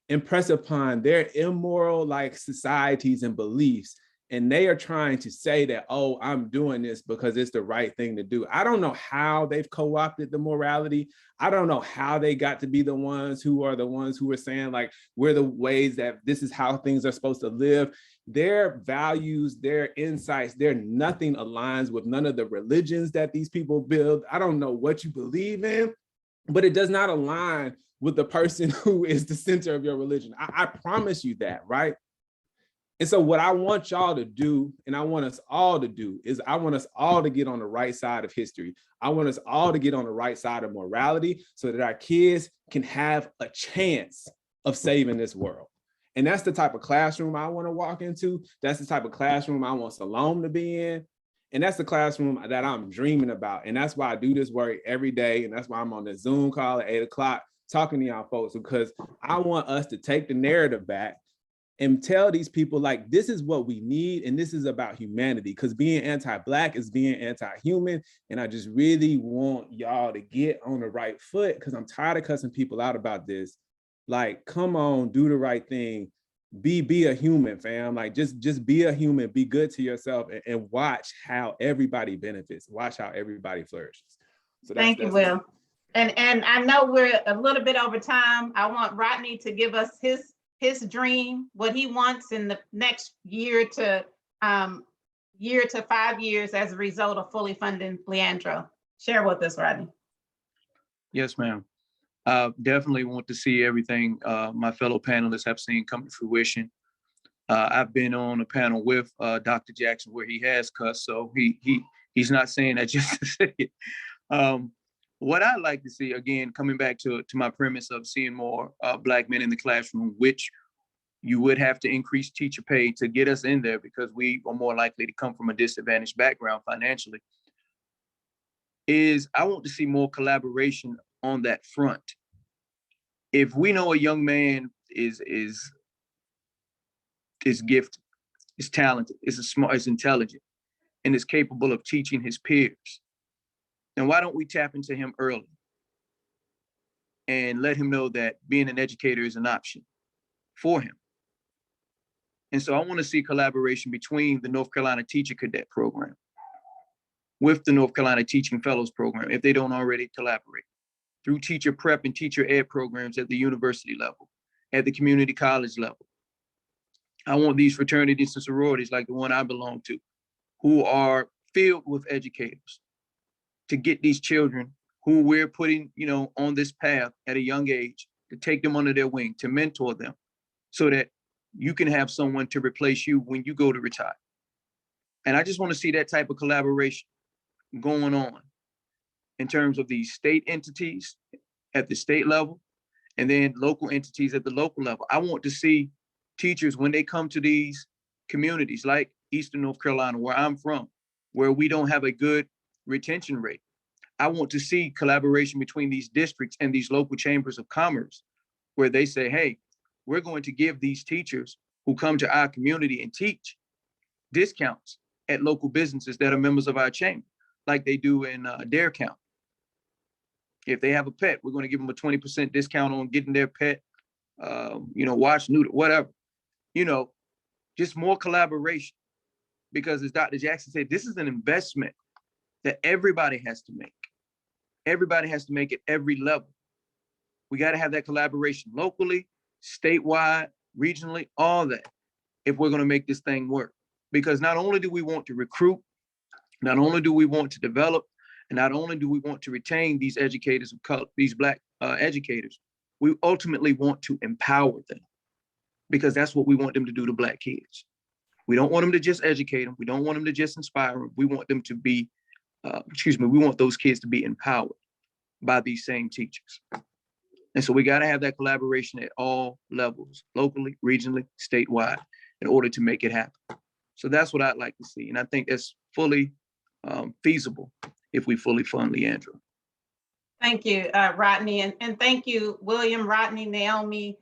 impressed upon their immoral societies and beliefs. And they are trying to say that, oh, I'm doing this because it's the right thing to do. I don't know how they've co-opted the morality. I don't know how they got to be the ones who are saying like, we're the ways that this is how things are supposed to live. Their values, their insights, nothing aligns with none of the religions that these people build. I don't know what you believe in, but it does not align with the person who is the center of your religion. I promise you that, right? And so what I want y'all to do, and I want us all to do, is I want us all to get on the right side of history. I want us all to get on the right side of morality so that our kids can have a chance of saving this world. And that's the type of classroom I want to walk into. That's the type of classroom I want Salome to be in. And that's the classroom that I'm dreaming about. And that's why I do this work every day. And that's why I'm on the Zoom call at 8 o'clock talking to y'all folks, because I want us to take the narrative back and tell these people like, this is what we need. And this is about humanity, because being anti-Black is being anti-human. And I just really want y'all to get on the right foot, because I'm tired of cussing people out about this. Like, come on, do the right thing. Be a human, fam. Like, just be a human, be good to yourself, and watch how everybody benefits. Watch how everybody flourishes. So thank you, Will. And I know we're a little bit over time. I want Rodney to give us his dream, what he wants in the next year to 5 years as a result of fully funding Leandro. Share with us, Rodney. Yes, ma'am. Definitely want to see everything my fellow panelists have seen come to fruition. I've been on a panel with Dr. Jackson where he has cussed, so he's not saying that just to say it. What I'd like to see, again, coming back to my premise of seeing more Black men in the classroom, which you would have to increase teacher pay to get us in there because we are more likely to come from a disadvantaged background financially, is I want to see more collaboration on that front. If we know a young man is gifted, is talented, is smart, is intelligent, and is capable of teaching his peers, then why don't we tap into him early and let him know that being an educator is an option for him? And so I want to see collaboration between the North Carolina Teacher Cadet Program with the North Carolina Teaching Fellows Program, if they don't already collaborate, through teacher prep and teacher ed programs at the university level, at the community college level. I want these fraternities and sororities like the one I belong to, who are filled with educators, to get these children who we're putting, on this path at a young age, to take them under their wing, to mentor them, so that you can have someone to replace you when you go to retire. And I just want to see that type of collaboration going on in terms of these state entities at the state level, and then local entities at the local level. I want to see teachers, when they come to these communities like Eastern North Carolina, where I'm from, where we don't have a good retention rate. I want to see collaboration between these districts and these local chambers of commerce, where they say, hey, we're going to give these teachers who come to our community and teach discounts at local businesses that are members of our chamber, like they do in Dare County. If they have a pet, we're going to give them a 20% discount on getting their pet, wash, neuter, whatever. Just more collaboration. Because as Dr. Jackson said, this is an investment that everybody has to make. Everybody has to make at every level. We got to have that collaboration locally, statewide, regionally, all that, if we're going to make this thing work. Because not only do we want to recruit, not only do we want to develop, and not only do we want to retain these educators of color, these Black educators, we ultimately want to empower them, because that's what we want them to do to Black kids. We don't want them to just educate them. We don't want them to just inspire them. We want them to be, we want those kids to be empowered by these same teachers. And so we got to have that collaboration at all levels, locally, regionally, statewide, in order to make it happen. So that's what I'd like to see. And I think that's fully feasible if we fully fund Leandro. Thank you, Rodney. And thank you, William, Rodney, Naomi,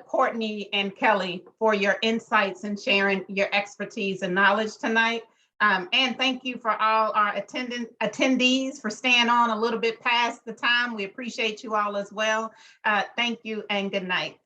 Courtney, and Kelly, for your insights and sharing your expertise and knowledge tonight. And thank you for all our attendees for staying on a little bit past the time. We appreciate you all as well. Thank you and good night.